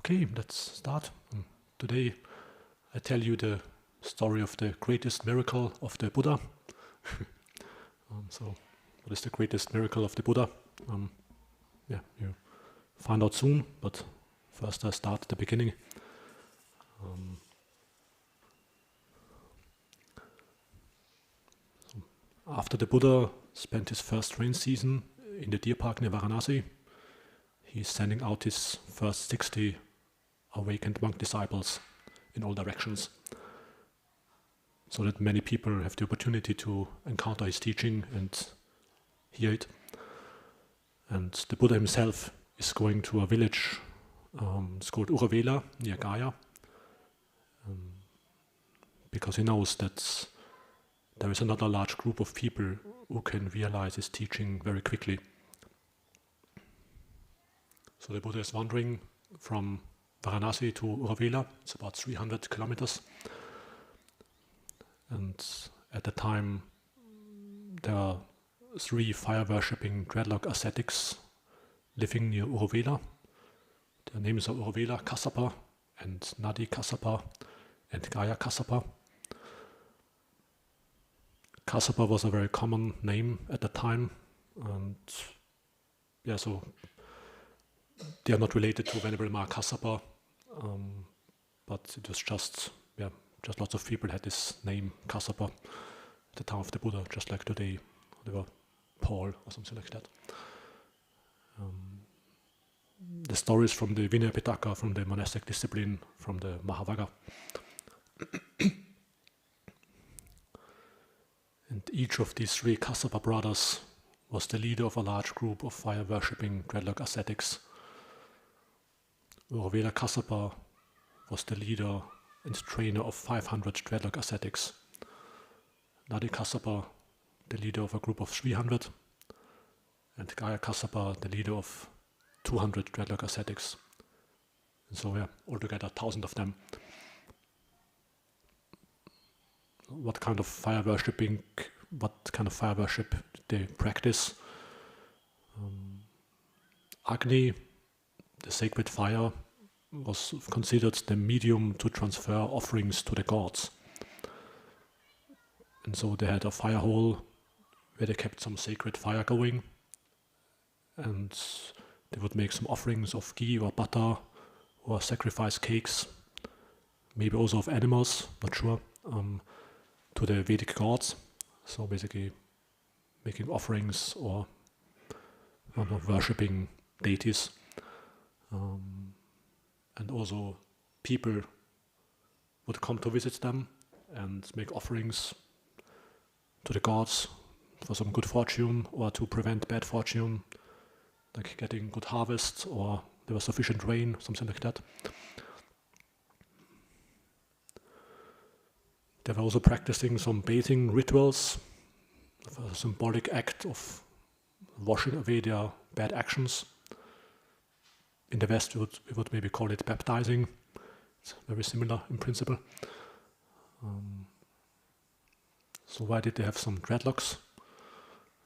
Okay, let's start. Today I tell you the story of the greatest miracle of the Buddha. So, what is the greatest miracle of the Buddha? You find out soon, but first I start at the beginning. After the Buddha spent his first rain season in the Deer Park near Varanasi, he's sending out his first 60 awakened monk disciples in all directions, so that many people have the opportunity to encounter his teaching and hear it. And the Buddha himself is going to a village, it's called Uruvela, near Gaya, because he knows that there is another large group of people who can realize his teaching very quickly. So the Buddha is wandering from Varanasi to Uruvela. It's about 300 kilometers. And at the time, there are 3 fire-worshipping dreadlock ascetics living near Uruvela. Their names are Uruvela Kassapa and Kassapa and Gaya Kassapa. Kassapa was a very common name at the time, and so they are not related to Venerable Ma Kassapa, but it was just lots of people had this name Kassapa at the time of the Buddha, just like today they were Paul or something like that. The stories from the Vinaya Pitaka, from the monastic discipline, from the Mahavagga. And each of these 3 Kassapa brothers was the leader of a large group of fire-worshipping dreadlock ascetics. Uruvela Kassapa was the leader and trainer of 500 dreadlock ascetics. Naga Kassapa, the leader of a group of 300, and Gaya Kassapa, the leader of 200 dreadlock ascetics. And so, altogether 1,000 of them. What kind of fire worship did they practice? Agni, the sacred fire, was considered the medium to transfer offerings to the gods. And so they had a fire hall where they kept some sacred fire going, and they would make some offerings of ghee or butter or sacrifice cakes, maybe also of animals, not sure, to the Vedic gods. So basically making offerings or worshipping deities. And also people would come to visit them and make offerings to the gods for some good fortune or to prevent bad fortune, like getting good harvest or there was sufficient rain, something like that. They were also practicing some bathing rituals, a symbolic act of washing away their bad actions. In the West, we would maybe call it baptizing. It's very similar in principle. So why did they have some dreadlocks?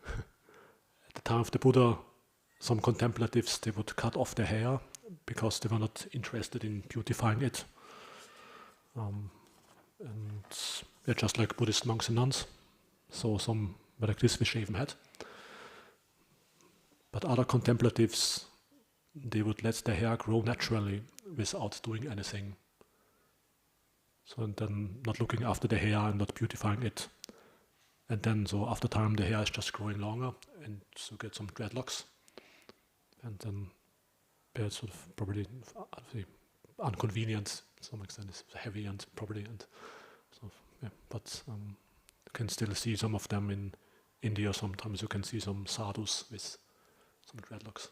At the time of the Buddha, some contemplatives, they would cut off their hair because they were not interested in beautifying it. Just like Buddhist monks and nuns. So some were like this with shaven head. But other contemplatives, they would let their hair grow naturally without doing anything. So and then not looking after the hair and not beautifying it. And then so after time the hair is just growing longer and so get some dreadlocks. And then it's sort of probably inconvenient to some extent, it's heavy and probably and so but you can still see some of them in India. Sometimes you can see some sadhus with some dreadlocks.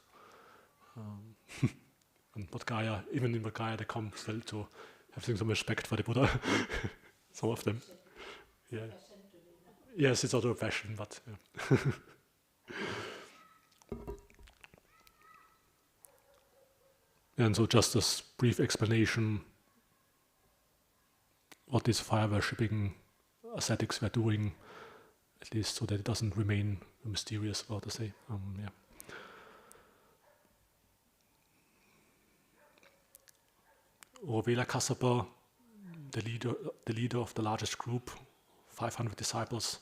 But Gaya, even in Gaya, they come still to having some respect for the Buddha. Some of them. Yeah. Yes, it's out of fashion, but And so just this brief explanation what these fire worshipping ascetics were doing, at least so that it doesn't remain mysterious, what to say. Uruvela Kassapa, the leader of the largest group, 500 disciples.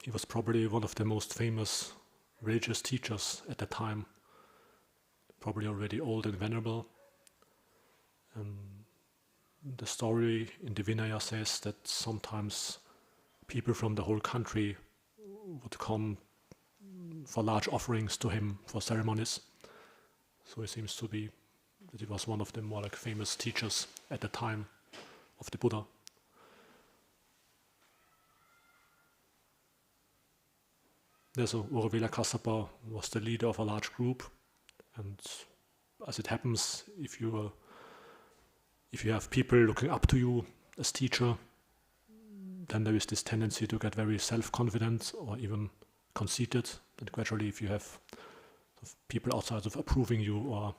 He was probably one of the most famous religious teachers at the time, probably already old and venerable. The story in the Vinaya says that sometimes people from the whole country would come for large offerings to him for ceremonies. So it seems to be that he was one of the more like famous teachers at the time of the Buddha. So Uruvela Kassapa was the leader of a large group, and as it happens, if you have people looking up to you as teacher, then there is this tendency to get very self-confident or even conceited. And gradually, if you have sort of people outside of approving you or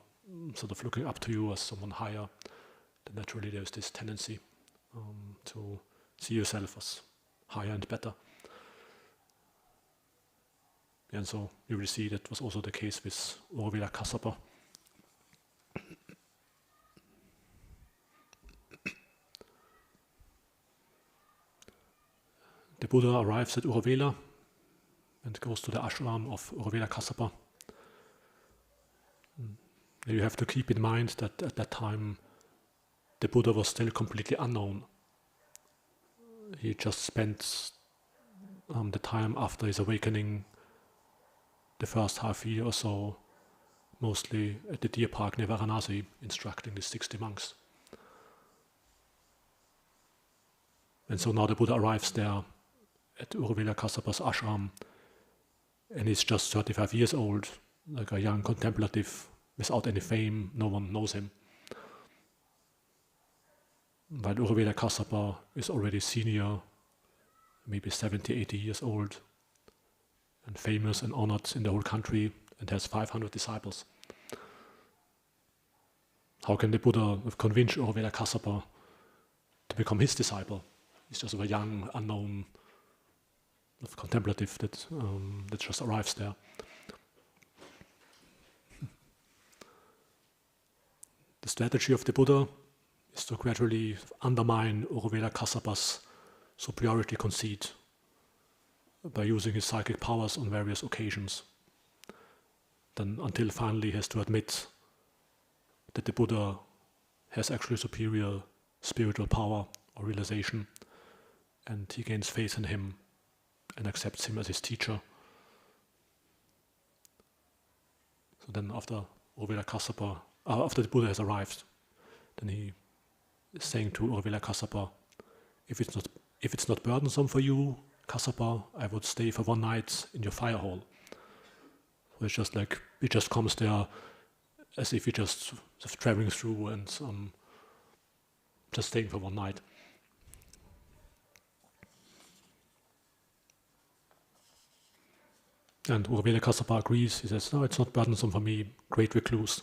sort of looking up to you as someone higher, then naturally there is this tendency to see yourself as higher and better. And so you will see that was also the case with Uruvela Kassapa. The Buddha arrives at Uruvela and goes to the ashram of Uruvela Kassapa. You have to keep in mind that at that time the Buddha was still completely unknown. He just spent the time after his awakening, the first half year or so, mostly at the Deer Park near Varanasi, instructing the 60 monks. And so now the Buddha arrives there at Uruvela Kassapa's ashram, and he's just 35 years old, like a young contemplative, without any fame, no one knows him. While Uruvela Kassapa is already senior, maybe 70, 80 years old, and famous and honored in the whole country, and has 500 disciples. How can the Buddha convince Uruvela Kassapa to become his disciple? He's just a young, unknown contemplative that just arrives there. The strategy of the Buddha is to gradually undermine Uruvela Kassapa's superiority conceit by using his psychic powers on various occasions. Then until finally he has to admit that the Buddha has actually superior spiritual power or realization, and he gains faith in him and accepts him as his teacher. So then after Uruvela Kassapa, after the Buddha has arrived, then he is saying to Uruvela Kassapa, if it's not burdensome for you, Kassapa, I would stay for one night in your fire hall. So it's just like, he just comes there as if he just sort of traveling through and just staying for one night. And Uruvela Kassapa agrees. He says, no, it's not burdensome for me, great recluse.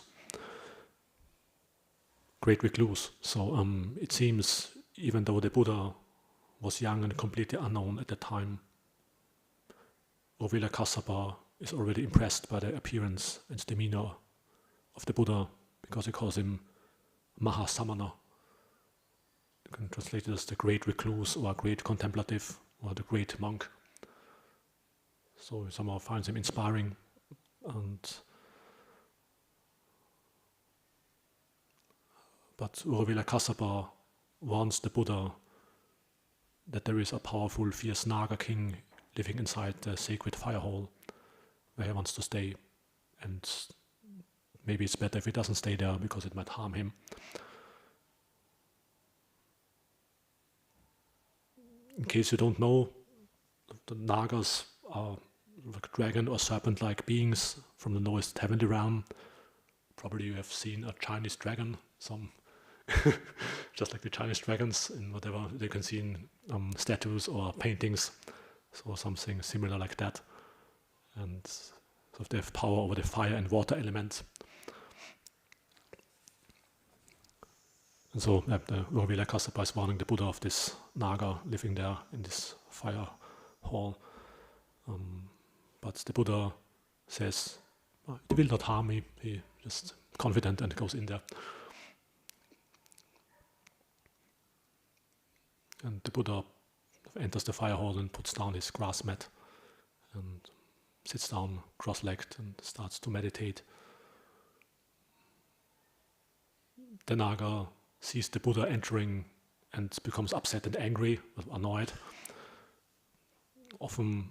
Great recluse. So it seems, even though the Buddha was young and completely unknown at the time, Uruvela Kassapa is already impressed by the appearance and demeanor of the Buddha, because he calls him Mahasamana. You can translate it as the great recluse or great contemplative or the great monk. So he somehow finds him inspiring, but Uruvela Kassapa warns the Buddha that there is a powerful, fierce Naga King living inside the sacred fire hall where he wants to stay, and maybe it's better if he doesn't stay there because it might harm him. In case you don't know, the Nagas are like dragon or serpent-like beings from the lowest heavenly realm. Probably you have seen a Chinese dragon, some just like the Chinese dragons in whatever they can see in statues or paintings, so something similar like that. And so they have power over the fire and water elements. And so the Uruvela Kassapa is warning the Buddha of this Naga living there in this fire hall. But the Buddha says, it will not harm me. He just confident and goes in there. And the Buddha enters the fire hall and puts down his grass mat and sits down cross-legged and starts to meditate. The Naga sees the Buddha entering and becomes upset and angry, annoyed. Often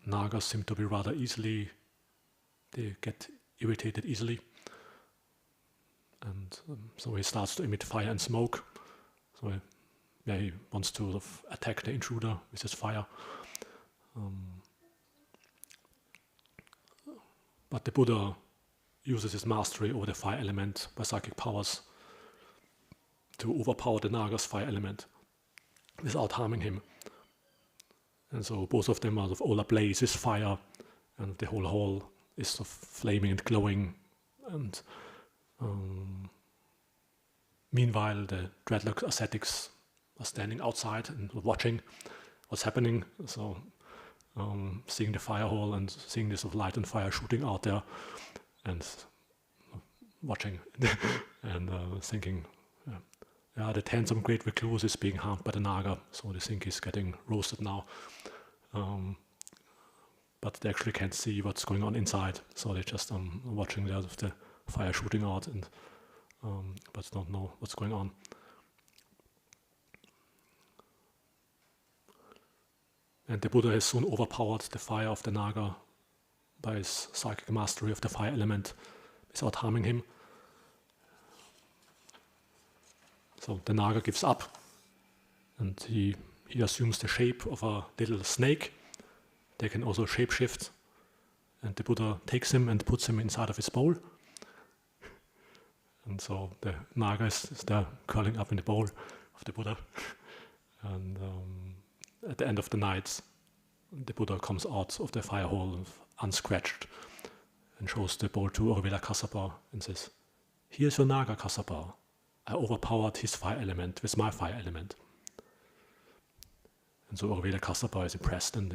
Nagas seem to be rather easily, they get irritated easily. And so he starts to emit fire and smoke. So he wants to sort of attack the intruder with his fire. But the Buddha uses his mastery over the fire element by psychic powers to overpower the Naga's fire element without harming him. And so both of them are sort of all ablaze with fire, and the whole hall is sort of flaming and glowing. And meanwhile, the dreadlocked ascetics are standing outside and watching what's happening. So seeing the fire hall and seeing this sort of light and fire shooting out there, and watching and thinking, the handsome great recluse is being harmed by the Naga, so they think he's getting roasted now. But they actually can't see what's going on inside, so they're just watching the fire shooting out, and but don't know what's going on. And the Buddha has soon overpowered the fire of the Naga by his psychic mastery of the fire element without harming him. So the Naga gives up, and he assumes the shape of a little snake. They can also shapeshift, and the Buddha takes him and puts him inside of his bowl. And so the Naga is there curling up in the bowl of the Buddha. And at the end of the night, the Buddha comes out of the fire hall unscratched and shows the bowl to Uruvela Kassapa and says, "Here's your Naga, Kassapa. I overpowered his fire element with my fire element." And so Uruvela Kassapa is impressed, and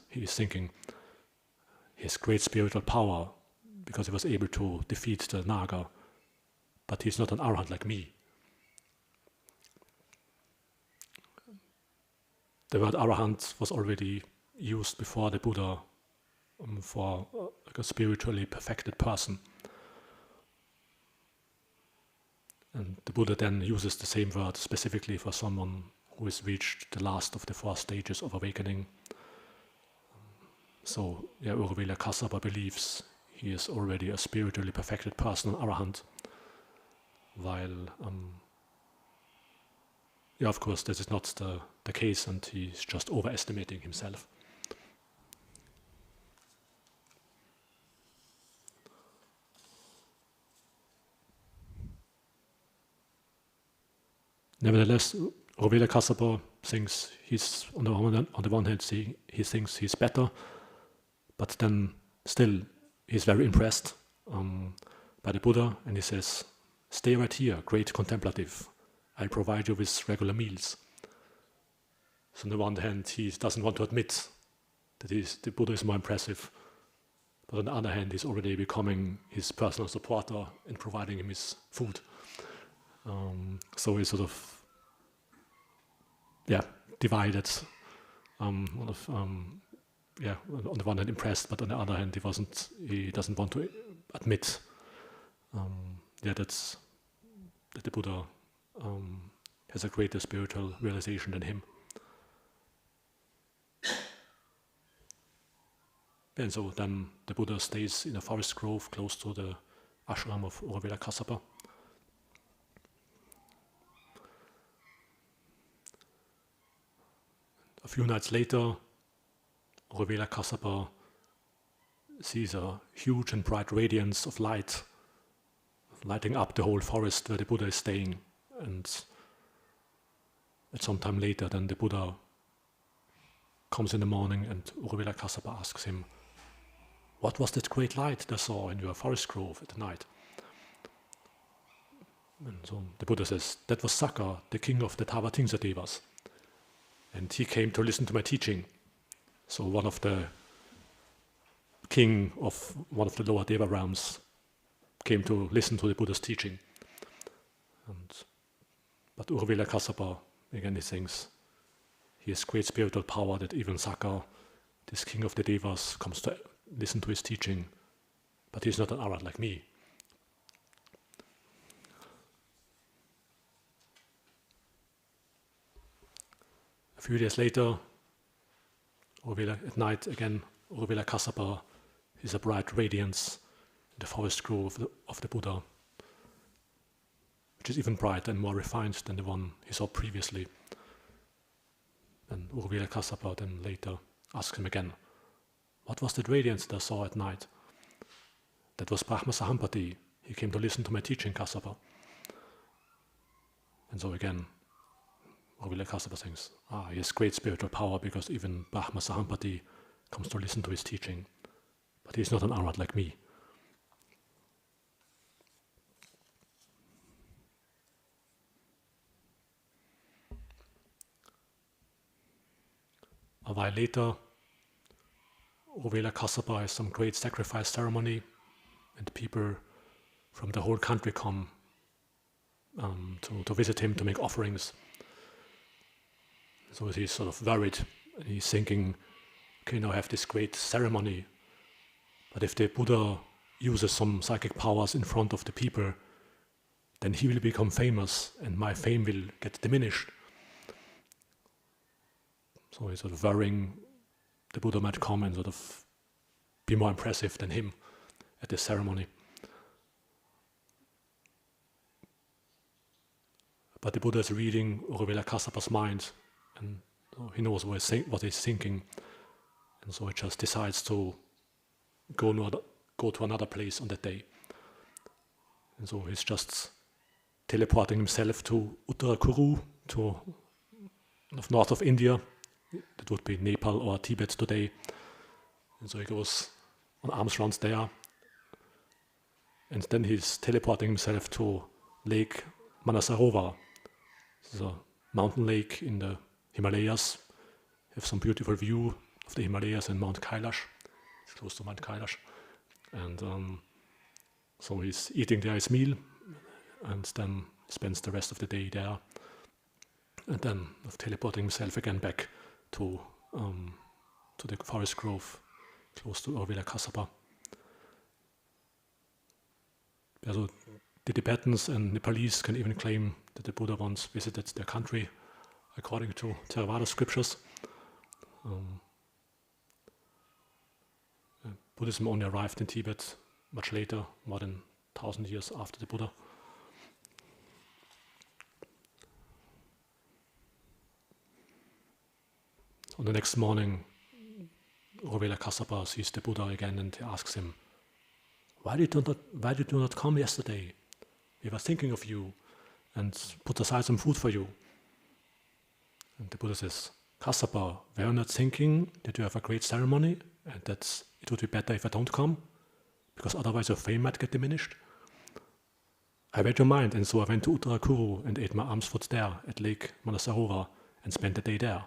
he is thinking he has great spiritual power because he was able to defeat the Naga, but he's not an arhat like me. The word arahant was already used before the Buddha for like a spiritually perfected person. And the Buddha then uses the same word specifically for someone who has reached the last of the 4 stages of awakening. So Uruvela Kassapa believes he is already a spiritually perfected person, an arahant, while of course this is not the case, and he's just overestimating himself. Nevertheless, Uruvela Kassapa thinks he's on the one hand he thinks he's better, but then still he's very impressed by the Buddha, and he says, "Stay right here, great contemplative. I'll provide you with regular meals." So on the one hand, he doesn't want to admit that the Buddha is more impressive, but on the other hand, he's already becoming his personal supporter and providing him his food. So he's sort of divided. On the one hand impressed, but on the other hand he doesn't want to admit that the Buddha has a greater spiritual realization than him. And so then the Buddha stays in a forest grove close to the ashram of Uruvela Kassapa. A few nights later, Uruvela Kassapa sees a huge and bright radiance of light lighting up the whole forest where the Buddha is staying. And at some time later, then the Buddha comes in the morning, and Uruvela Kassapa asks him, "What was that great light that I saw in your forest grove at night?" And so the Buddha says, "That was Sakka, the king of the Tavatimsa Devas. And he came to listen to my teaching." So one of the king of one of the lower Deva realms came to listen to the Buddha's teaching. But Uruvela Kassapa, again he thinks, he has great spiritual power that even Sakka, this king of the devas, comes to listen to his teaching. But he's not an arhat like me. A few days later, at night again, Uruvela Kassapa is a bright radiance in the forest grove of the Buddha, which is even brighter and more refined than the one he saw previously. And Uruvela Kassapa then later asked him again, "What was that radiance that I saw at night?" "That was Brahma Sahampati. He came to listen to my teaching, Kassapa." And so again, Uruvela Kassapa thinks, he has great spiritual power because even Brahma Sahampati comes to listen to his teaching. But he's not an arhat like me. A while later, Uruvela Kassapa has some great sacrifice ceremony, and people from the whole country come to visit him, to make offerings. So he's sort of worried, and he's thinking, okay, now I have this great ceremony, but if the Buddha uses some psychic powers in front of the people, then he will become famous, and my fame will get diminished. So he's sort of worrying the Buddha might come and sort of be more impressive than him at this ceremony. But the Buddha is reading Uruvela Kassapa's mind, and he knows what he's thinking, and so he just decides to go to another place on that day. And so he's just teleporting himself to Uttarakuru, to north of India. That would be Nepal or Tibet today. And so he goes on alms rounds there. And then he's teleporting himself to Lake Manasarovar. This is a mountain lake in the Himalayas. You have some beautiful view of the Himalayas and Mount Kailash. It's close to Mount Kailash. And so he's eating there his meal, and then spends the rest of the day there. And then teleporting himself again back to the forest grove close to Uruvela Kassapa. So the Tibetans and Nepalese can even claim that the Buddha once visited their country, according to Theravada scriptures. Buddhism only arrived in Tibet much later, more than 1,000 years after the Buddha. On the next morning, Uruvela Kassapa sees the Buddha again, and he asks him, why did you not come yesterday? We were thinking of you and put aside some food for you." And the Buddha says, "Kassapa, were you not thinking that you have a great ceremony and that it would be better if I don't come, because otherwise your fame might get diminished?" I read your mind, and so I went to Uttarakuru and ate my alms food there at Lake Manasarovar and spent the day there.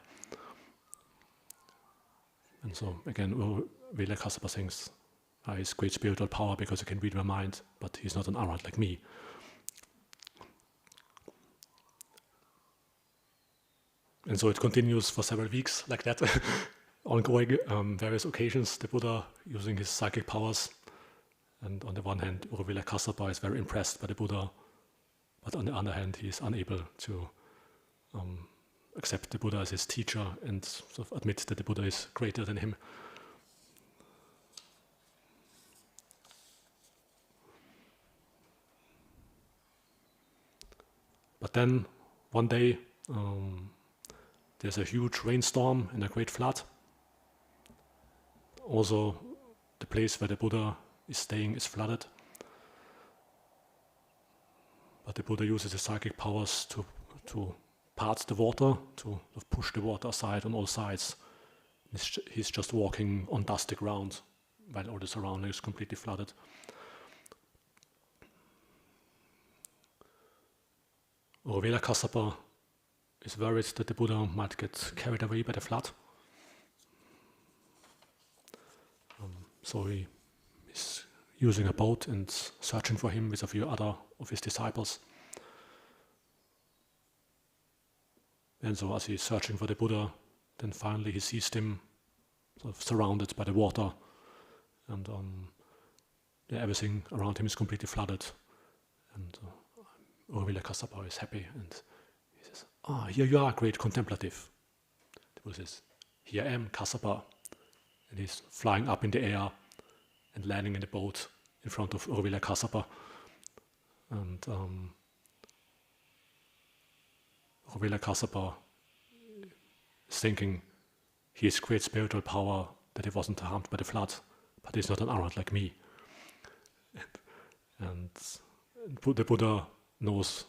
And so again, Uruvela Kassapa thinks, he has great spiritual power because he can read my mind, but he's not an arhat like me. And so it continues for several weeks like that, ongoing, various occasions, the Buddha using his psychic powers. And on the one hand, Uruvela Kassapa is very impressed by the Buddha, but on the other hand, he is unable to accept the Buddha as his teacher and sort of admit that the Buddha is greater than him. But then, one day, there's a huge rainstorm and a great flood. Also, the place where the Buddha is staying is flooded. But the Buddha uses his psychic powers to part the water, to push the water aside on all sides. He's just walking on dusty ground while all the surrounding is completely flooded. Uruvela Kassapa is worried that the Buddha might get carried away by the flood. So he is using a boat and searching for him with a few other of his disciples. And so as he's searching for the Buddha, then finally he sees them sort of surrounded by the water, and everything around him is completely flooded. And Uruvela Kassapa is happy, and he says, here you are, great contemplative. The Buddha says, here I am, Kassapa. And he's flying up in the air and landing in the boat in front of Uruvela Kassapa. And Uruvela Kassapa is thinking he has great spiritual power, that he wasn't harmed by the flood, but he's not an arhat like me. And the Buddha knows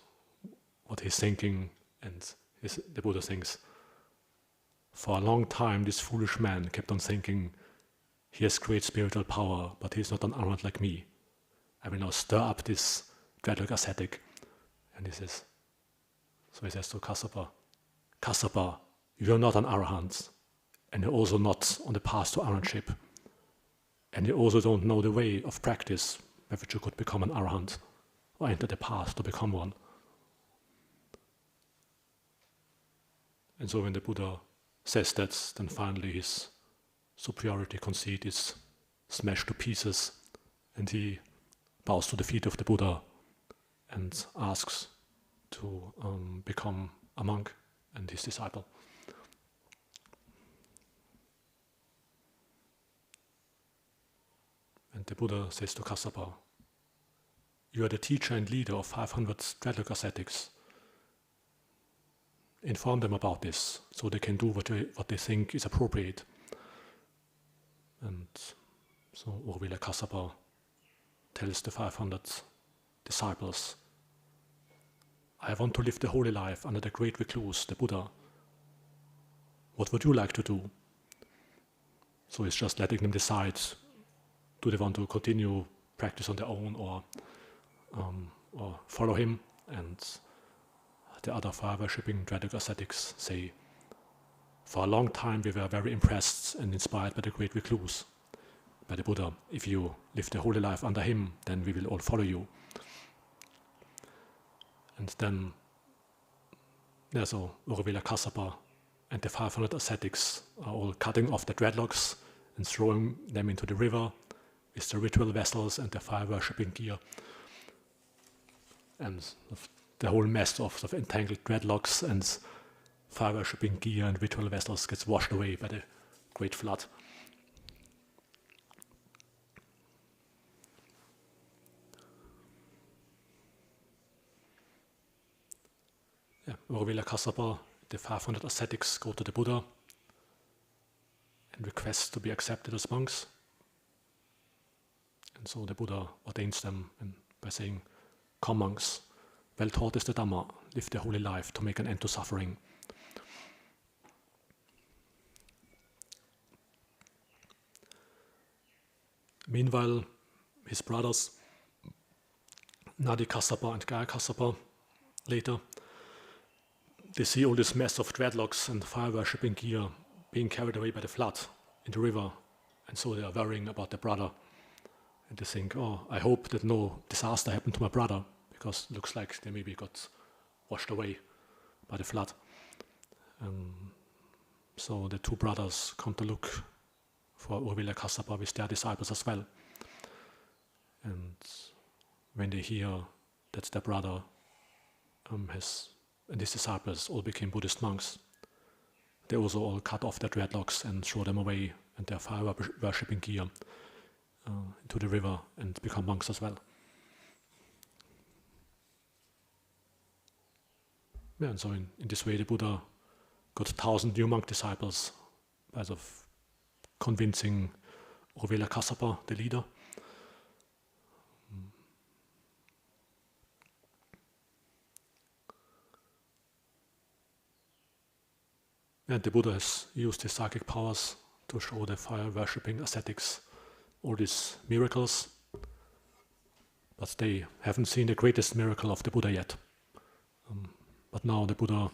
what he's thinking, and the Buddha thinks, for a long time this foolish man kept on thinking he has great spiritual power, but he's not an arhat like me. I will now stir up this dreadlock ascetic. And he says to Kassapa, Kassapa, you are not an arahant, and you're also not on the path to arahantship, and you also don't know the way of practice by which you could become an arahant or enter the path to become one. And so when the Buddha says that, then finally his superiority conceit is smashed to pieces, and he bows to the feet of the Buddha and asks to become a monk and his disciple. And the Buddha says to Kassapa, you are the teacher and leader of 500 dreadlock ascetics. Inform them about this, so they can do what they think is appropriate. And so Uruvela Kassapa tells the 500 disciples, I want to live the holy life under the great recluse, the Buddha. What would you like to do? So he's just letting them decide, do they want to continue practice on their own or follow him? And the other fire-worshipping dreadlock ascetics say, for a long time we were very impressed and inspired by the great recluse, by the Buddha. If you live the holy life under him, then we will all follow you. And then so Uruvela Kassapa and the 500 ascetics are all cutting off the dreadlocks and throwing them into the river with the ritual vessels and the fire-worshipping gear. And the whole mess of entangled dreadlocks and fire-worshipping gear and ritual vessels gets washed away by the great flood. Uruvela Kassapa, the 500 ascetics go to the Buddha and request to be accepted as monks. And so the Buddha ordains them by saying, come monks, well taught is the Dhamma, live the holy life to make an end to suffering. Meanwhile, his brothers, Naga Kassapa and Naga Kassapa, later, they see all this mess of dreadlocks and fire-worshipping gear being carried away by the flood in the river, and so they are worrying about their brother. And they think, I hope that no disaster happened to my brother, because it looks like they maybe got washed away by the flood. So the two brothers come to look for Uruvela Kassapa with their disciples as well. And when they hear that their brother and his disciples all became Buddhist monks, they also all cut off their dreadlocks and throw them away and their fire-worshipping gear into the river and become monks as well. Yeah, and so in this way the Buddha got 1,000 new monk disciples by convincing Uruvela Kassapa, the leader. And the Buddha has used his psychic powers to show the fire-worshipping ascetics all these miracles, but they haven't seen the greatest miracle of the Buddha yet. But now the Buddha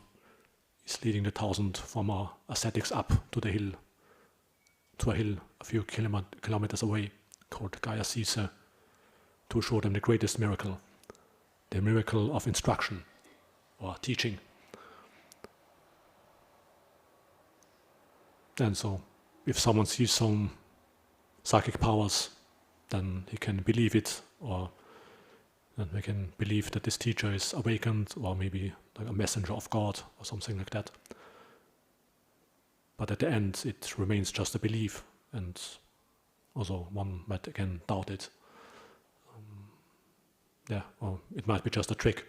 is leading the 1,000 former ascetics up to a hill a few kilometers away called Gayasisa, to show them the greatest miracle, the miracle of instruction or teaching. And so, if someone sees some psychic powers, then he can believe it, or then we can believe that this teacher is awakened, or maybe like a messenger of God, or something like that. But at the end, it remains just a belief, and also one might again doubt it. Or it might be just a trick.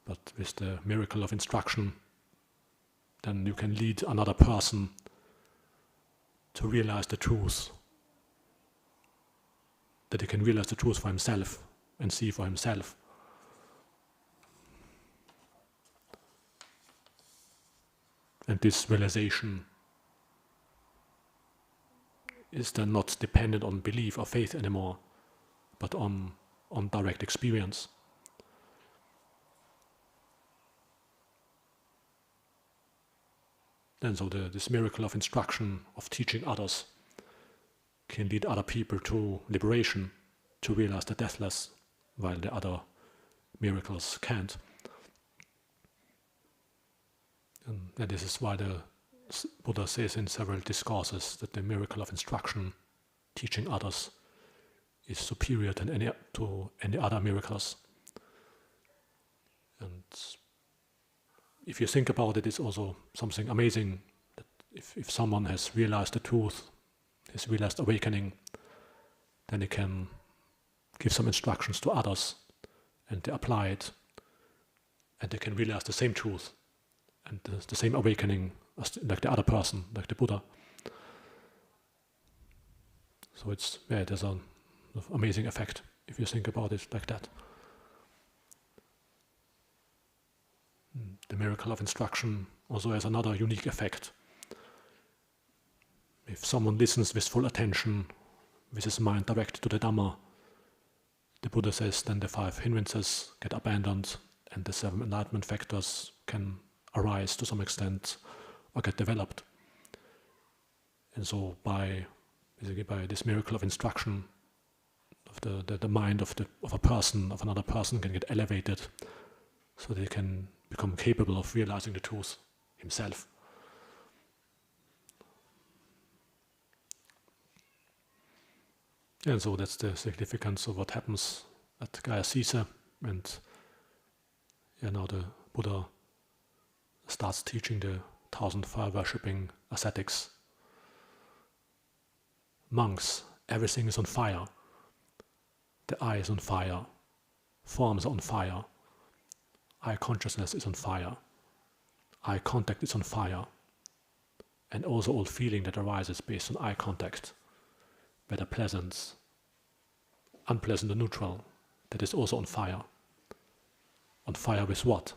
But with the miracle of instruction, then you can lead another person to realize the truth. That he can realize the truth for himself and see for himself. And this realization is then not dependent on belief or faith anymore, but on direct experience. And so this miracle of instruction, of teaching others, can lead other people to liberation, to realize the deathless, while the other miracles can't. And this is why the Buddha says in several discourses that the miracle of instruction, teaching others, is superior to any other miracles. And if you think about it, it's also something amazing that if someone has realized the truth, has realized awakening, then he can give some instructions to others, and they apply it, and they can realize the same truth and the same awakening as like the other person, like the Buddha. So there's an amazing effect if you think about it like that. The miracle of instruction also has another unique effect. If someone listens with full attention, with his mind directed to the Dhamma, the Buddha says then the 5 hindrances get abandoned and the 7 enlightenment factors can arise to some extent or get developed. And so by this miracle of instruction, of the mind of another person can get elevated, so they can become capable of realizing the truth himself. And so that's the significance of what happens at Gaya Sisa. And now the Buddha starts teaching the 1,000 fire worshipping ascetics. Monks, everything is on fire. The eye is on fire. Forms are on fire. Eye consciousness is on fire. Eye contact is on fire. And also all feeling that arises based on eye contact, whether pleasant, unpleasant or neutral, that is also on fire. On fire with what?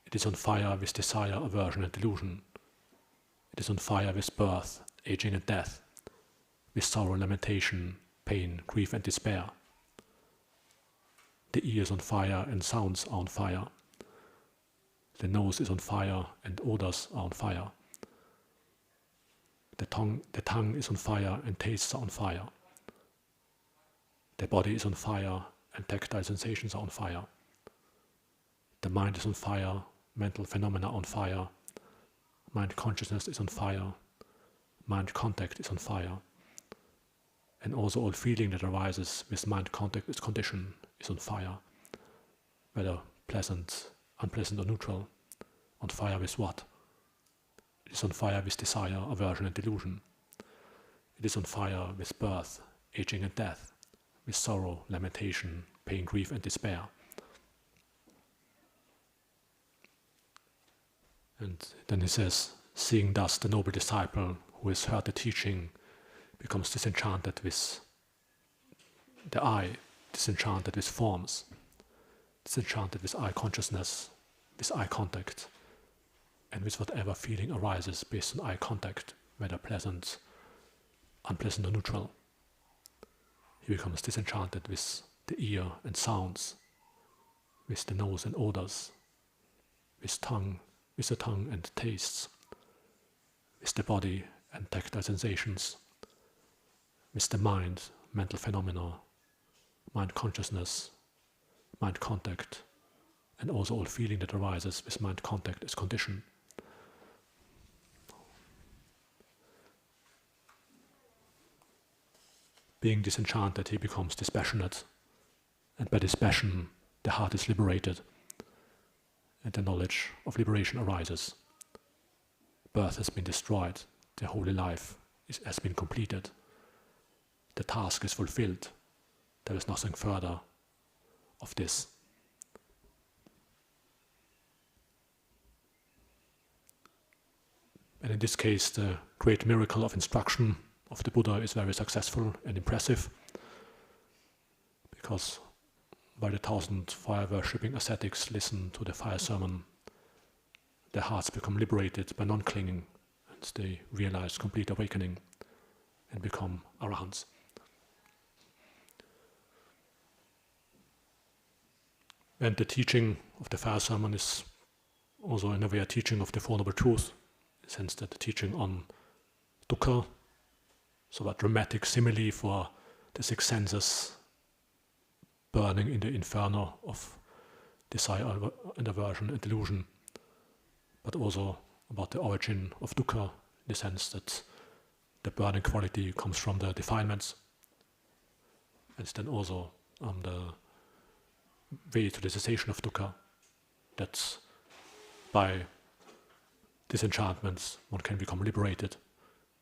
It is on fire with desire, aversion and delusion. It is on fire with birth, aging and death, with sorrow, lamentation, pain, grief and despair. The ear is on fire and sounds are on fire. The nose is on fire and odors are on fire. The tongue is on fire and tastes are on fire. The body is on fire and tactile sensations are on fire. The mind is on fire, mental phenomena are on fire. Mind consciousness is on fire. Mind contact is on fire. And also all feeling that arises with mind contact is condition is on fire. Whether pleasant, unpleasant or neutral. On fire with what? It is on fire with desire, aversion and delusion. It is on fire with birth, aging and death, with sorrow, lamentation, pain, grief and despair. And then he says, seeing thus the noble disciple who has heard the teaching becomes disenchanted with the eye, disenchanted with forms, disenchanted with eye consciousness, with eye contact, and with whatever feeling arises based on eye contact, whether pleasant, unpleasant or neutral. He becomes disenchanted with the ear and sounds, with the nose and odors, with the tongue and tastes, with the body and tactile sensations, with the mind, mental phenomena, mind consciousness, mind contact, and also all feeling that arises with mind contact is condition. being disenchanted, he becomes dispassionate. And by dispassion, the heart is liberated. And the knowledge of liberation arises. Birth has been destroyed. The holy life has been completed. The task is fulfilled. There is nothing further of this. And in this case, the great miracle of instruction of the Buddha is very successful and impressive, because while the 1,000 fire-worshipping ascetics listen to the fire sermon, their hearts become liberated by non-clinging, and they realize complete awakening and become arahants. And the teaching of the fire sermon is also in a way a teaching of the Four Noble Truths, in the sense that the teaching on dukkha, so a dramatic simile for the six senses burning in the inferno of desire and aversion and delusion, but also about the origin of dukkha, in the sense that the burning quality comes from the defilements, and then also the way to the cessation of dukkha, that by disenchantments one can become liberated.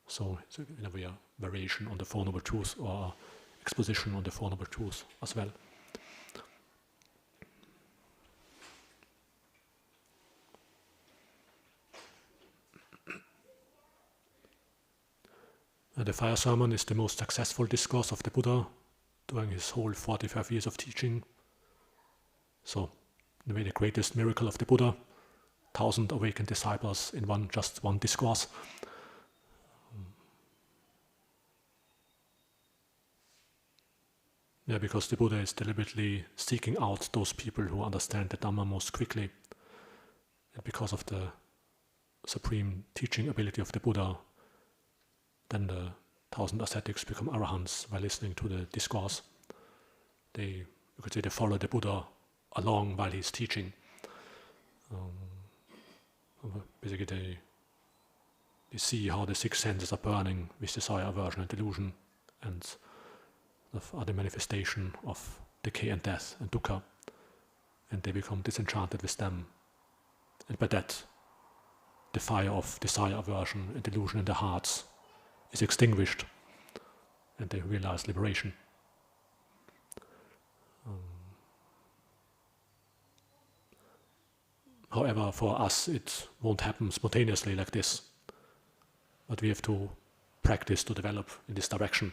So it's in a way a variation on the Four Noble Truths, or exposition on the Four Noble Truths as well. The fire sermon is the most successful discourse of the Buddha during his whole 45 years of teaching. So, in a way, the greatest miracle of the Buddha, 1,000 awakened disciples in just one discourse. Because the Buddha is deliberately seeking out those people who understand the Dhamma most quickly. And because of the supreme teaching ability of the Buddha, then the 1,000 ascetics become arahants by listening to the discourse. You could say they follow the Buddha along while he's teaching. Basically they see how the six senses are burning with desire, aversion and delusion, and are the manifestation of decay and death and dukkha, and they become disenchanted with them. And by that, the fire of desire, aversion and delusion in their hearts is extinguished, and they realize liberation. However, for us it won't happen spontaneously like this, but we have to practice to develop in this direction.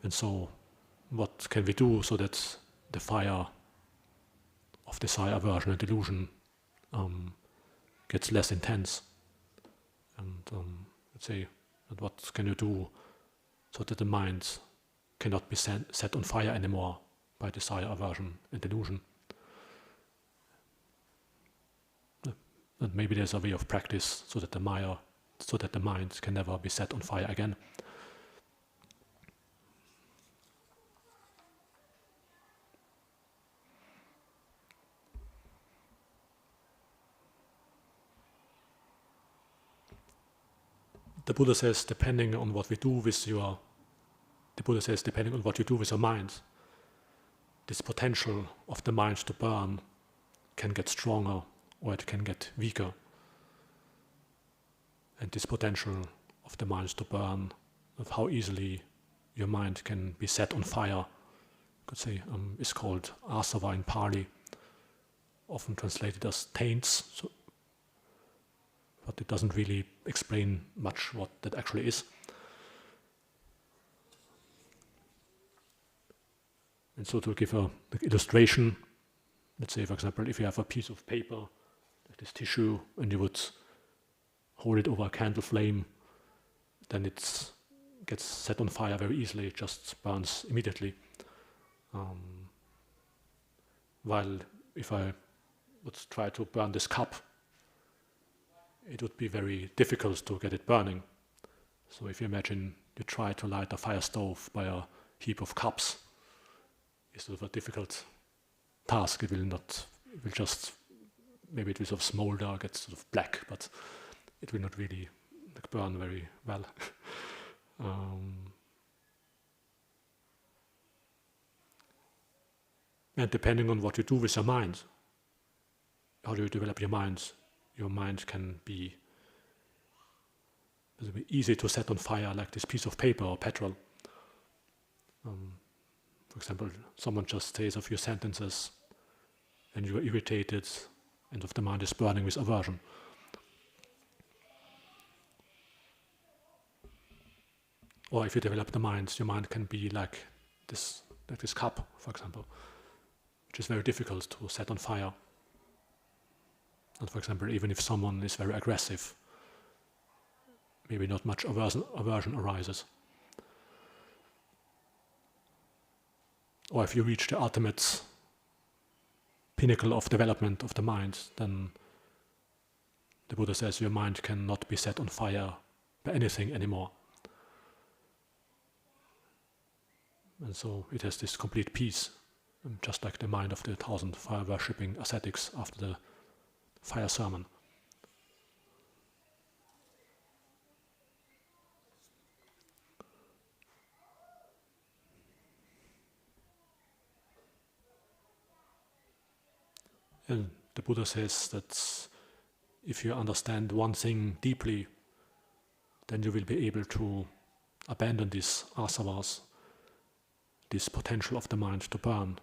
And so, what can we do so that the fire of desire, aversion and delusion gets less intense? And let's say, what can you do so that the mind cannot be set on fire anymore by desire, aversion and delusion? And maybe there's a way of practice so that the mind can never be set on fire again. The Buddha says, depending on what you do with your mind, this potential of the mind to burn can get stronger or it can get weaker. And this potential of the mind to burn, of how easily your mind can be set on fire, you could say, is called asava in Pali, often translated as taints. But it doesn't really explain much what that actually is. And so to give an illustration, let's say, for example, if you have a piece of paper, like this tissue, and you would hold it over a candle flame, then it gets set on fire very easily, it just burns immediately. While if I would try to burn this cup, it would be very difficult to get it burning. So if you imagine you try to light a fire stove by a heap of cups, it's sort of a difficult task. It will just, maybe it will sort of smolder, get sort of black, but it will not really burn very well. And depending on what you do with your mind, how do you develop your mind can be easy to set on fire, like this piece of paper or petrol. For example, someone just says a few sentences and you are irritated, and the mind is burning with aversion. Or if you develop the mind, your mind can be like this cup, for example, which is very difficult to set on fire. And for example, even if someone is very aggressive, maybe not much aversion arises. Or if you reach the ultimate pinnacle of development of the mind, then the Buddha says your mind cannot be set on fire by anything anymore. And so it has this complete peace, just like the mind of the 1,000 fire-worshipping ascetics after the fire sermon. And the Buddha says that if you understand one thing deeply, then you will be able to abandon these asavas, this potential of the mind to burn,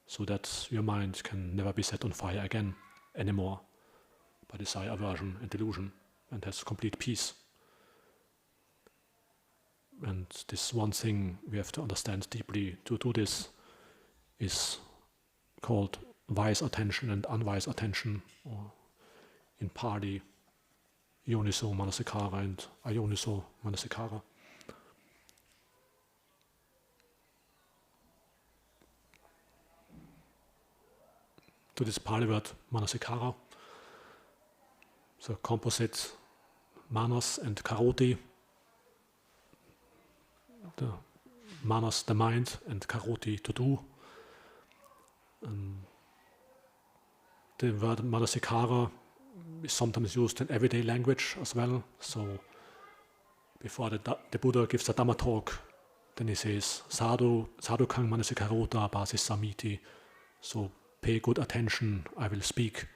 so that your mind can never be set on fire again anymore by desire, aversion and delusion, and has complete peace. And this one thing we have to understand deeply to do this is called wise attention and unwise attention, or in Pali, yoniso manasikara and ayoniso manasikara. To this Pali word manasikara, so composite manas and karoti. The manas, the mind, and karoti, to do. The word manasikara is sometimes used in everyday language as well. So before the Buddha gives a Dhamma talk, then he says, Sadhu kang manasikarota basis samiti. So pay good attention, I will speak.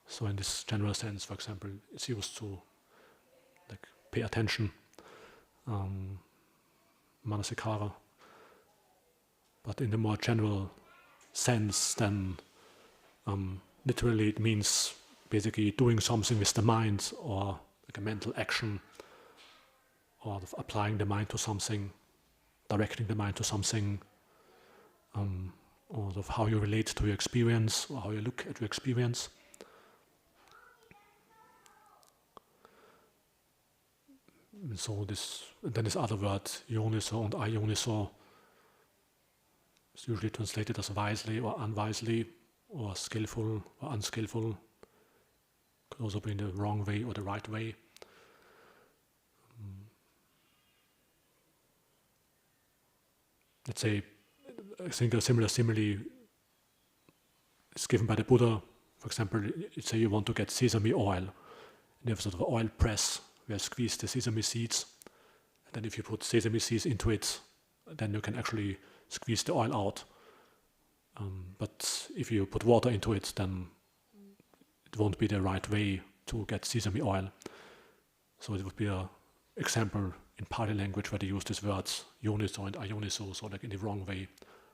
So in this general sense, for example, it's used to pay attention, manasikara. But in the more general sense, then literally it means basically doing something with the mind, or like a mental action, or applying the mind to something, directing the mind to something, or of how you relate to your experience, or how you look at your experience. And so then this other word, yoniso and ayoniso, is usually translated as wisely or unwisely, or skillful or unskillful. Could also be in the wrong way or the right way. Let's say, I think a similar simile is given by the Buddha. For example, say you want to get sesame oil. You have sort of an oil press where you squeeze the sesame seeds. And then if you put sesame seeds into it, then you can actually squeeze the oil out. But if you put water into it, then it won't be the right way to get sesame oil. So it would be an example in Pali language where they use these words yoniso and ayoniso, so like in the wrong way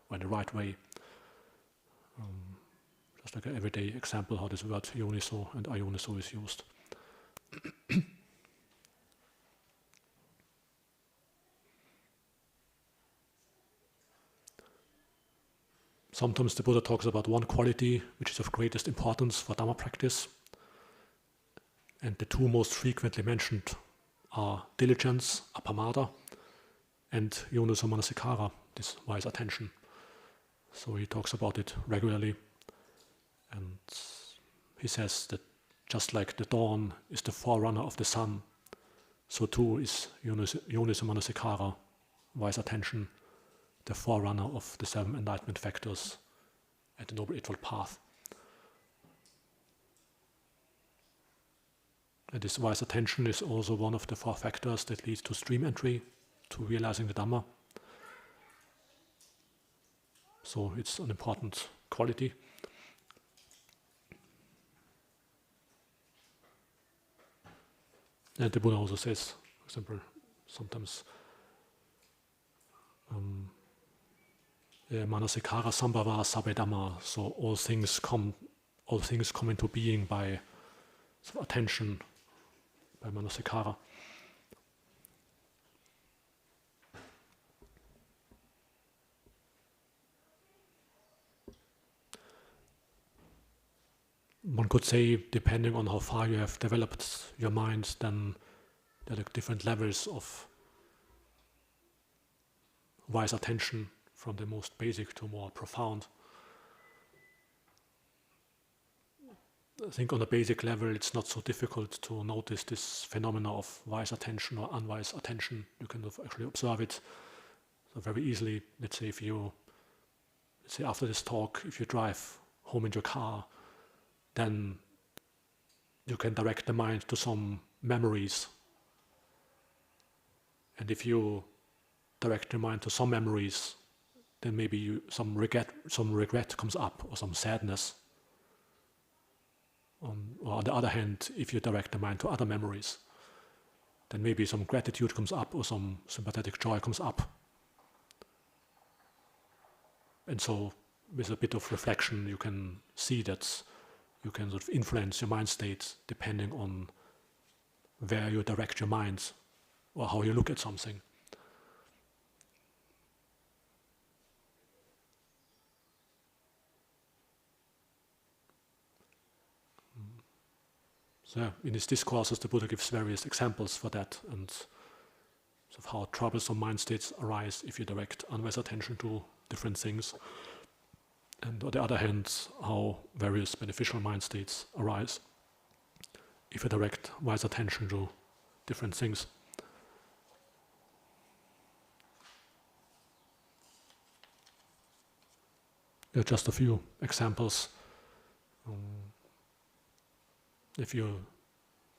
or in the right way. Just like an everyday example how this word yoniso and ayoniso is used. Sometimes the Buddha talks about one quality which is of greatest importance for Dhamma practice. And the two most frequently mentioned are diligence, apamada, and yoniso manasikara, this wise attention. So he talks about it regularly. And he says that just like the dawn is the forerunner of the sun, so too is yoniso manasikara, wise attention, the forerunner of the 7 enlightenment factors and the Noble Eightfold Path. And this wise attention is also one of the 4 factors that leads to stream entry, to realizing the Dhamma. So it's an important quality. And the Buddha also says, for example, sometimes Manasikara Sambhava Sabbe Dhamma, so all things come into being by sort of attention, by Manasikara. One could say, depending on how far you have developed your mind, then there are different levels of wise attention, from the most basic to more profound. I think on a basic level it's not so difficult to notice this phenomena of wise attention or unwise attention. You can actually observe it so very easily. Let's say after this talk, if you drive home in your car, then you can direct the mind to some memories. And if you direct your mind to some memories, then maybe some regret comes up, or some sadness. Or on the other hand, if you direct the mind to other memories, then maybe some gratitude comes up, or some sympathetic joy comes up. And so, with a bit of reflection, you can see that you can sort of influence your mind state depending on where you direct your mind, or how you look at something. So in his discourses, the Buddha gives various examples for that, and sort of how troublesome mind states arise if you direct unwise attention to different things. And on the other hand, how various beneficial mind states arise if you direct wise attention to different things. There are just a few examples. If you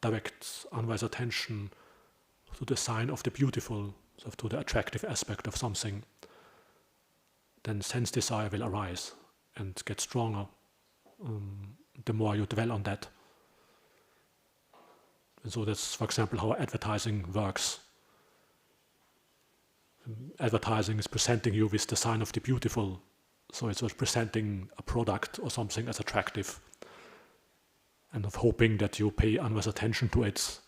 direct unwise attention to the sign of the beautiful, so to the attractive aspect of something, then sense desire will arise and get stronger the more you dwell on that. And so that's, for example, how advertising works. Advertising is presenting you with the sign of the beautiful, so it's presenting a product or something as attractive, and of hoping that you pay unwise attention to it,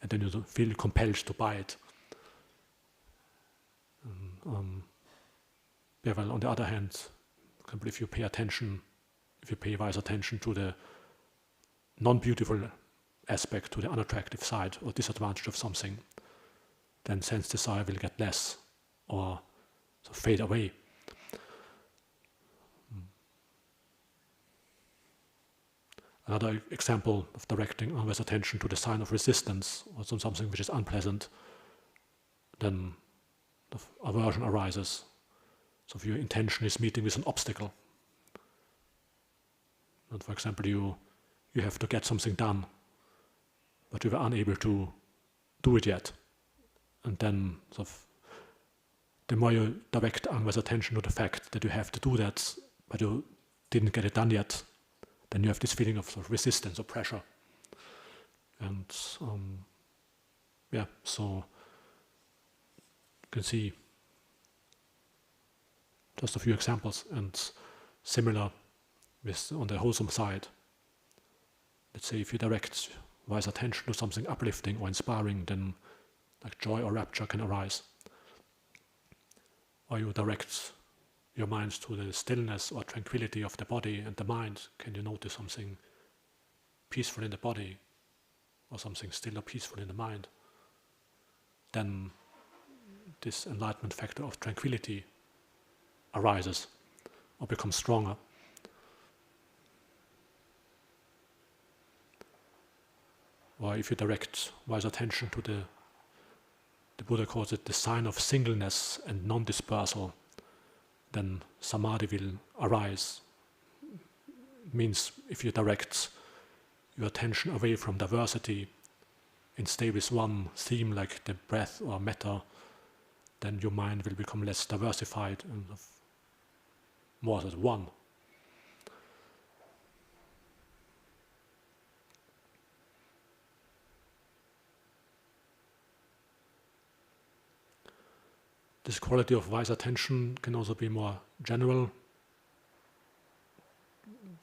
and then you feel compelled to buy it. Well, on the other hand, if you pay wise attention to the non-beautiful aspect, to the unattractive side or disadvantage of something, then sense desire will get less or fade away. Another example of directing unwise attention to the sign of resistance, or something which is unpleasant, then aversion arises. So if your intention is meeting with an obstacle, and for example you have to get something done, but you were unable to do it yet, and then the more you direct unwise attention to the fact that you have to do that, but you didn't get it done yet, then you have this feeling of resistance or pressure. And so you can see just a few examples, and similar with on the wholesome side. Let's say if you direct wise attention to something uplifting or inspiring, then like joy or rapture can arise. Or you direct your mind to the stillness or tranquility of the body and the mind. Can you notice something peaceful in the body, or something still or peaceful in the mind? Then this enlightenment factor of tranquility arises or becomes stronger. Or if you direct wise attention to the Buddha calls it the sign of singleness and non-dispersal, then samadhi will arise. Means if you direct your attention away from diversity and stay with one theme like the breath or metta, then your mind will become less diversified and more as one. This quality of wise attention can also be more general.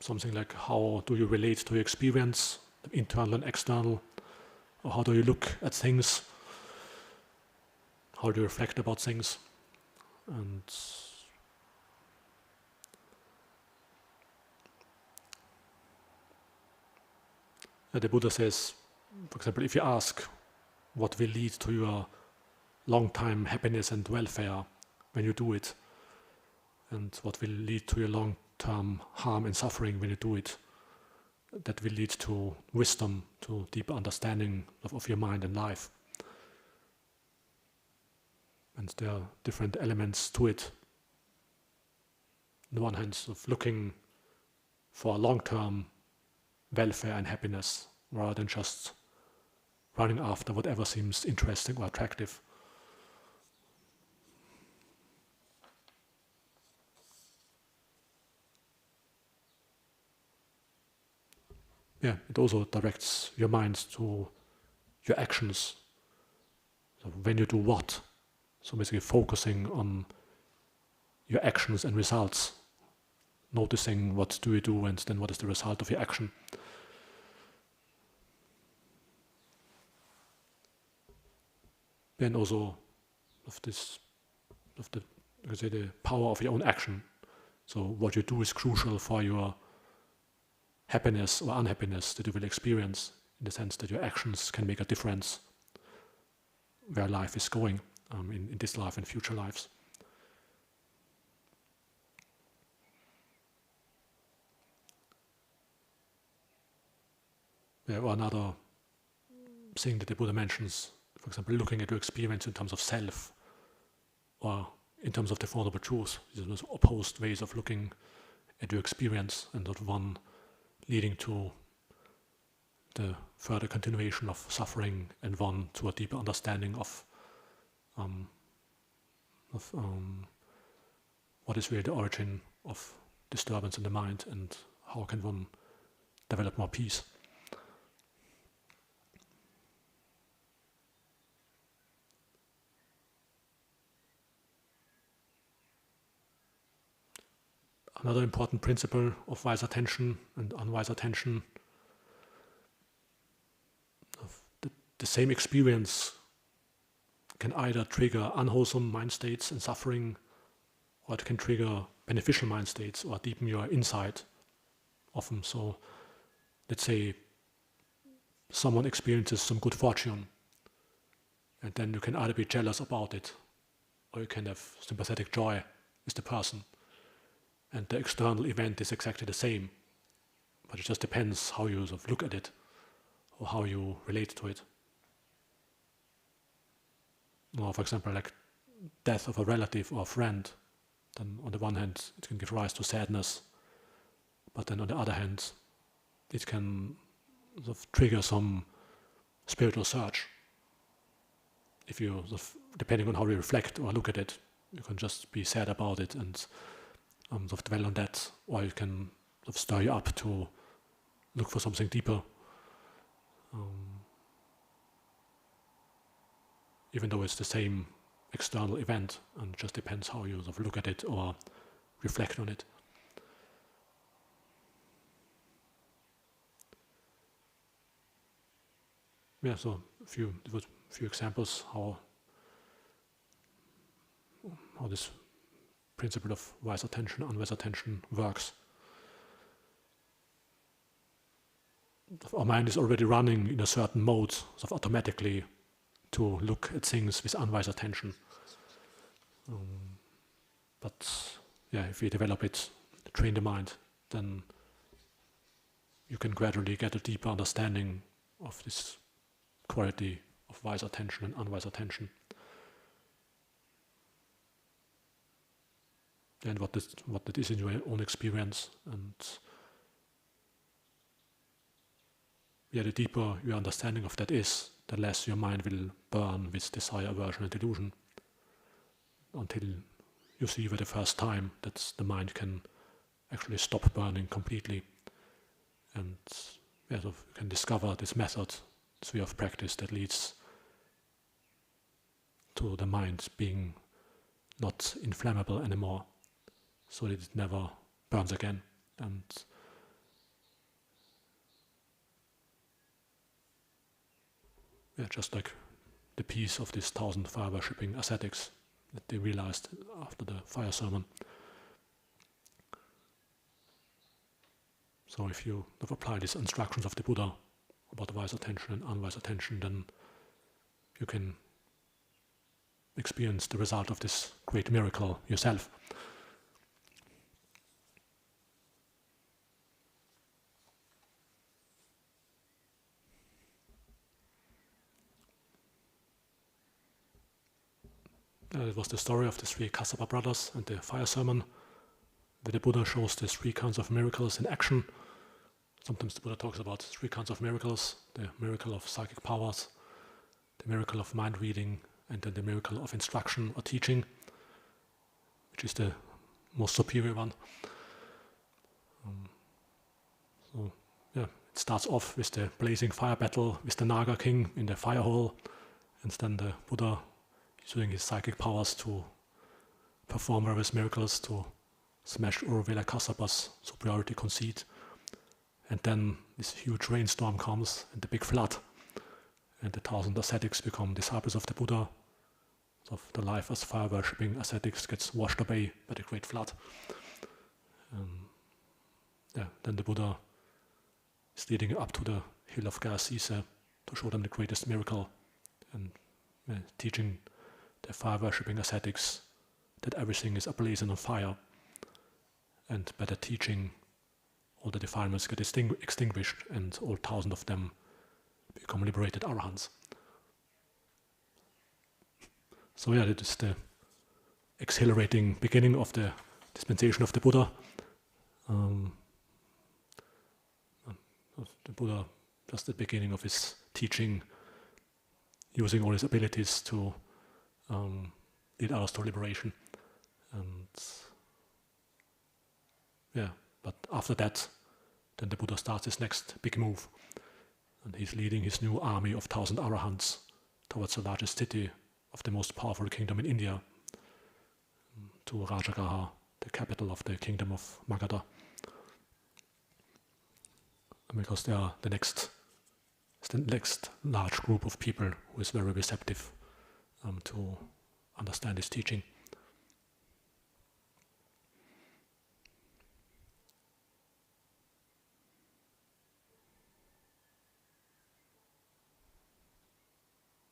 Something like, how do you relate to your experience, internal and external? Or how do you look at things? How do you reflect about things? And the Buddha says, for example, if you ask what will lead to your long-time happiness and welfare when you do it, and what will lead to your long-term harm and suffering when you do it, that will lead to wisdom, to deeper understanding of your mind and life. And there are different elements to it. On the one hand, of looking for long-term welfare and happiness, rather than just running after whatever seems interesting or attractive. Yeah, it also directs your mind to your actions. So when you do what, so basically focusing on your actions and results, noticing what do you do and then what is the result of your action. Then also the power of your own action. So what you do is crucial for your happiness or unhappiness that you will experience, in the sense that your actions can make a difference where life is going, in this life and future lives. Or another thing that the Buddha mentions, for example, looking at your experience in terms of self or in terms of the Four Noble Truths. These are opposed ways of looking at your experience, and not one leading to the further continuation of suffering and one to a deeper understanding of what is really the origin of disturbance in the mind and how can one develop more peace. Another important principle of wise attention and unwise attention, the same experience can either trigger unwholesome mind states and suffering, or it can trigger beneficial mind states or deepen your insight often. So let's say someone experiences some good fortune, and then you can either be jealous about it, or you can have sympathetic joy with the person. And the external event is exactly the same, but it just depends how you sort of look at it or how you relate to it. Or for example, like death of a relative or a friend, then on the one hand it can give rise to sadness, but then on the other hand it can sort of trigger some spiritual surge. If you, sort of, depending on how you reflect or look at it, you can just be sad about it and sort of dwell on that, or you can sort of stir you up to look for something deeper. Even though it's the same external event, and it just depends how you sort of look at it or reflect on it. Yeah, so a few examples how this principle of wise attention, unwise attention works. Our mind is already running in a certain mode, sort of automatically, to look at things with unwise attention. But yeah, if we develop it, train the mind, then you can gradually get a deeper understanding of this quality of wise attention and unwise attention. And what that is in your own experience. And yeah, the deeper your understanding of that is, the less your mind will burn with desire, aversion and delusion, until you see for the first time that the mind can actually stop burning completely. And you can discover this method, this way of practice that leads to the mind being not inflammable anymore, so that it never burns again. And just like the peace of these 1,000 fire-worshipping ascetics that they realized after the fire sermon. So if you apply these instructions of the Buddha about wise attention and unwise attention, then you can experience the result of this great miracle yourself. It was the story of the three Kassapa Brothers and the fire sermon, where the Buddha shows the three kinds of miracles in action. Sometimes the Buddha talks about three kinds of miracles: the miracle of psychic powers, the miracle of mind reading, and then the miracle of instruction or teaching, which is the most superior one. It starts off with the blazing fire battle with the Naga King in the fire hall, and then the Buddha using his psychic powers to perform various miracles to smash Uruvela Kassapa's superiority conceit. And then this huge rainstorm comes and the big flood, and the 1,000 ascetics become disciples of the Buddha. So the life as fire-worshipping ascetics gets washed away by the great flood. Then the Buddha is leading up to the hill of Kassapa to show them the greatest miracle, and teaching the fire-worshipping ascetics that everything is ablaze and on fire, and by the teaching all the defilements get extinguished and all 1,000 of them become liberated arahants. So that is the exhilarating beginning of the dispensation of the Buddha. The Buddha, just the beginning of his teaching, using all his abilities to lead others to liberation. But after that, then the Buddha starts his next big move, and he's leading his new army of 1,000 arahants towards the largest city of the most powerful kingdom in India, to Rajagaha, the capital of the kingdom of Magadha. Because they are the next large group of people who is very receptive to understand his teaching.